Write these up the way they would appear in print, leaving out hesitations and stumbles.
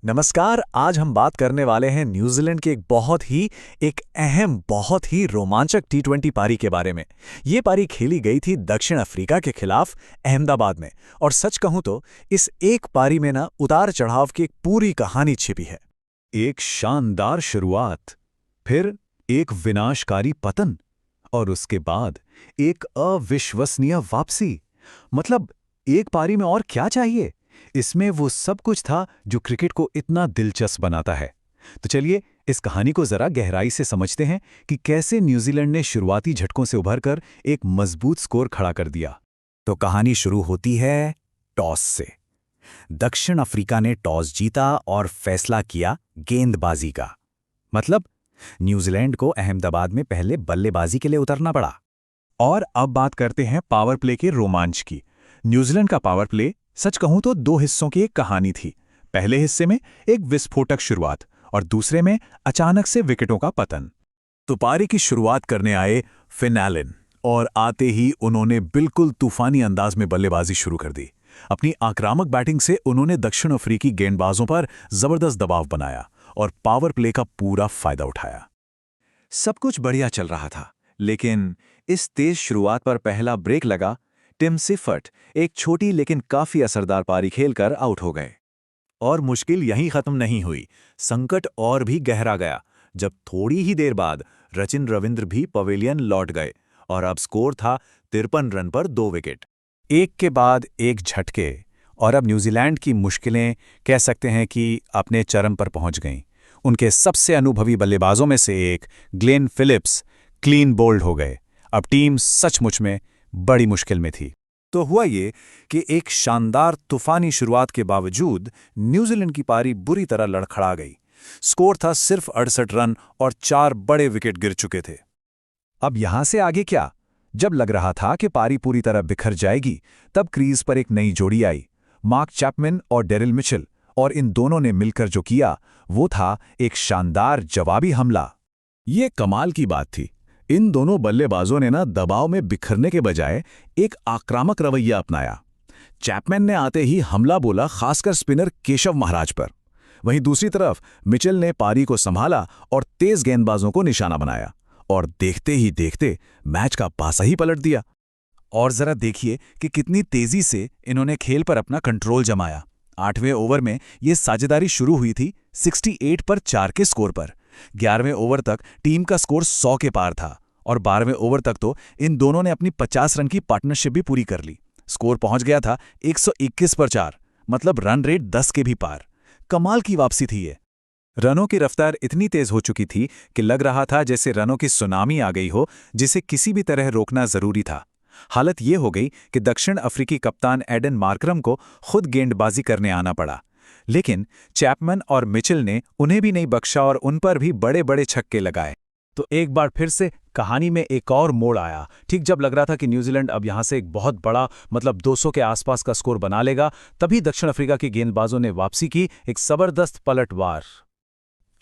नमस्कार। आज हम बात करने वाले हैं न्यूजीलैंड की एक अहम बहुत ही रोमांचक टी20 पारी के बारे में। ये पारी खेली गई थी दक्षिण अफ्रीका के खिलाफ अहमदाबाद में। और सच कहूं तो इस एक पारी में ना उतार चढ़ाव की एक पूरी कहानी छिपी है। एक शानदार शुरुआत, फिर एक विनाशकारी पतन, और उसके बाद एक अविश्वसनीय वापसी। मतलब एक पारी में और क्या चाहिए। इसमें वो सब कुछ था जो क्रिकेट को इतना दिलचस्प बनाता है। तो चलिए इस कहानी को जरा गहराई से समझते हैं कि कैसे न्यूजीलैंड ने शुरुआती झटकों से उभरकर एक मजबूत स्कोर खड़ा कर दिया। तो कहानी शुरू होती है टॉस से। दक्षिण अफ्रीका ने टॉस जीता और फैसला किया गेंदबाजी का। मतलब न्यूजीलैंड को अहमदाबाद में पहले बल्लेबाजी के लिए उतरना पड़ा। और अब बात करते हैं पावर प्ले के रोमांच की। न्यूजीलैंड का पावर प्ले सच कहूं तो दो हिस्सों की एक कहानी थी। पहले हिस्से में एक विस्फोटक शुरुआत और दूसरे में अचानक से विकेटों का पतन। तो पारी की शुरुआत करने आए फिन एलन और आते ही उन्होंने बिल्कुल तूफानी अंदाज में बल्लेबाजी शुरू कर दी। अपनी आक्रामक बैटिंग से उन्होंने दक्षिण अफ्रीकी गेंदबाजों पर जबरदस्त दबाव बनाया और पावर प्ले का पूरा फायदा उठाया। सब कुछ बढ़िया चल रहा था, लेकिन इस तेज शुरुआत पर पहला ब्रेक लगा। टिम सिफर्ट एक छोटी लेकिन काफी असरदार पारी खेलकर आउट हो गए। और मुश्किल यहीं खत्म नहीं हुई, संकट और भी गहरा गया जब थोड़ी ही देर बाद रचिन रविंद्र भी पवेलियन लौट गए और अब स्कोर था 53 रन पर 2 विकेट। एक के बाद एक झटके और अब न्यूजीलैंड की मुश्किलें कह सकते हैं कि अपने चरम पर पहुंच गईं। उनके सबसे अनुभवी बल्लेबाजों में से एक ग्लेन फिलिप्स क्लीन बोल्ड हो गए। अब टीम सचमुच में बड़ी मुश्किल में थी। तो हुआ ये कि एक शानदार तूफानी शुरुआत के बावजूद न्यूजीलैंड की पारी बुरी तरह लड़खड़ा गई। स्कोर था सिर्फ 68 रन और 4 बड़े विकेट गिर चुके थे। अब यहां से आगे क्या? जब लग रहा था कि पारी पूरी तरह बिखर जाएगी, तब क्रीज पर एक नई जोड़ी आई, मार्क चैपमैन और डेरिल मिचेल। और इन दोनों ने मिलकर जो किया वो था एक शानदार जवाबी हमला। ये कमाल की बात थी। इन दोनों बल्लेबाजों ने दबाव में बिखरने के बजाय एक आक्रामक रवैया अपनाया। चैपमैन ने आते ही हमला बोला, खासकर स्पिनर केशव महाराज पर। वहीं दूसरी तरफ मिचेल ने पारी को संभाला और तेज गेंदबाजों को निशाना बनाया। और देखते ही देखते मैच का पासा ही पलट दिया। और जरा देखिए कि कितनी तेजी से इन्होंने खेल पर अपना कंट्रोल जमाया। 8वें ओवर में ये साझेदारी शुरू हुई थी 68 पर 4 के स्कोर पर। 11वें ओवर तक टीम का स्कोर 100 के पार था और 12वें ओवर तक तो इन दोनों ने अपनी 50 रन की पार्टनरशिप भी पूरी कर ली। स्कोर पहुंच गया था 121 पर 4, मतलब रन रेट 10 के भी पार। कमाल की वापसी थी ये। रनों की रफ्तार इतनी तेज हो चुकी थी कि लग रहा था जैसे रनों की सुनामी आ गई हो, जिसे किसी भी तरह रोकना जरूरी था। हालत ये हो गई कि दक्षिण अफ्रीकी कप्तान एडन मार्करम को खुद गेंदबाजी करने आना पड़ा। लेकिन चैपमैन और मिचेल ने उन्हें भी नहीं बख्शा और उन पर भी बड़े बड़े छक्के लगाए। तो एक बार फिर से कहानी में एक और मोड़ आया। ठीक जब लग रहा था कि न्यूजीलैंड अब यहां से एक बहुत बड़ा, मतलब 200 के आसपास का स्कोर बना लेगा, तभी दक्षिण अफ्रीका के गेंदबाजों ने वापसी की, एक जबरदस्त पलटवार।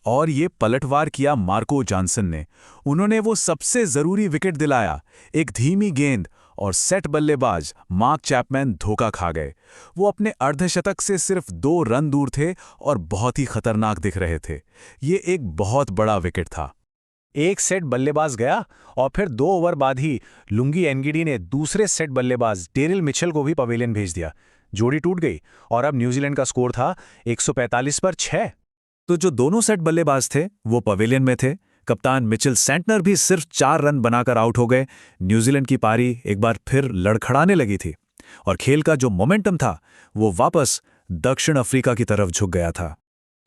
और ये पलटवार किया मार्को जॉनसन ने। उन्होंने वो सबसे जरूरी विकेट दिलाया। एक धीमी गेंद और सेट बल्लेबाज मार्क चैपमैन धोखा खा गए। वो अपने अर्धशतक से सिर्फ 2 रन दूर थे और बहुत ही खतरनाक दिख रहे थे। ये एक बहुत बड़ा विकेट था। एक सेट बल्लेबाज गया और फिर 2 ओवर बाद ही लुंगी एनगिडी ने दूसरे सेट बल्लेबाज डेरिल मिचेल को भी पवेलियन भेज दिया। जोड़ी टूट गई और अब न्यूजीलैंड का स्कोर था 145 पर 6। तो जो दोनों सेट बल्लेबाज थे वो पवेलियन में थे। कप्तान मिचेल सेंटनर भी सिर्फ 4 रन बनाकर आउट हो गए। न्यूजीलैंड की पारी एक बार फिर लड़खड़ाने लगी थी और खेल का जो मोमेंटम था वो वापस दक्षिण अफ्रीका की तरफ झुक गया था।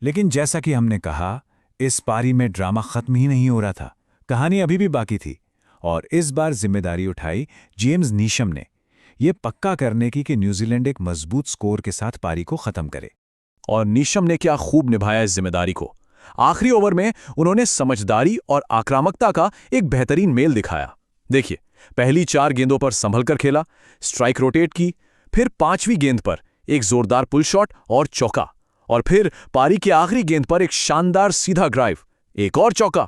लेकिन जैसा कि हमने कहा, इस पारी में ड्रामा खत्म ही नहीं हो रहा था। कहानी अभी भी बाकी थी और इस बार जिम्मेदारी उठाई जेम्स नीशम ने, यह पक्का करने की कि न्यूजीलैंड एक मजबूत स्कोर के साथ पारी को खत्म करे। और नीशम ने क्या खूब निभाया इस जिम्मेदारी को। आखिरी ओवर में उन्होंने समझदारी और आक्रामकता का एक बेहतरीन मेल दिखाया। देखिए, पहली 4 गेंदों पर संभलकर खेला, स्ट्राइक रोटेट की, फिर 5वीं गेंद पर एक जोरदार पुल शॉट और चौका, और फिर पारी की आखिरी गेंद पर एक शानदार सीधा ड्राइव, एक और चौका।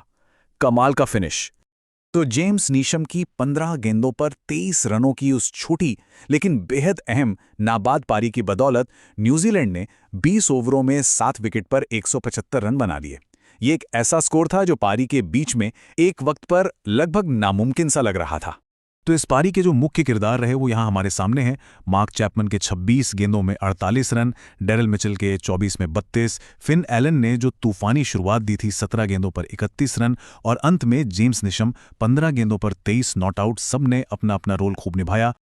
कमाल का फिनिश। तो जेम्स नीशम की 15 गेंदों पर 23 रनों की उस छोटी लेकिन बेहद अहम नाबाद पारी की बदौलत न्यूजीलैंड ने 20 ओवरों में 7 विकेट पर 175 रन बना लिए। ये एक ऐसा स्कोर था जो पारी के बीच में एक वक्त पर लगभग नामुमकिन सा लग रहा था। तो इस पारी के जो मुख्य किरदार रहे वो यहाँ हमारे सामने हैं। मार्क चैपमन के 26 गेंदों में 48 रन, डेरिल मिचेल के 24 में 32, फिन एलन ने जो तूफानी शुरुआत दी थी 17 गेंदों पर 31 रन, और अंत में जेम्स निशम 15 गेंदों पर 23 नॉट आउट, सब ने अपना अपना रोल खूब निभाया।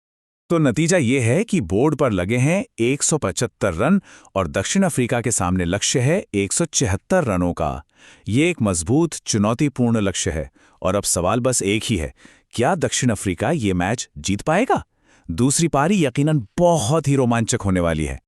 तो नतीजा ये है कि बोर्ड पर लगे हैं 175 रन और दक्षिण अफ्रीका के सामने लक्ष्य है 176 रनों का। ये एक मजबूत चुनौतीपूर्ण लक्ष्य है और अब सवाल बस एक ही है, क्या दक्षिण अफ्रीका ये मैच जीत पाएगा? दूसरी पारी यकीनन बहुत ही रोमांचक होने वाली है।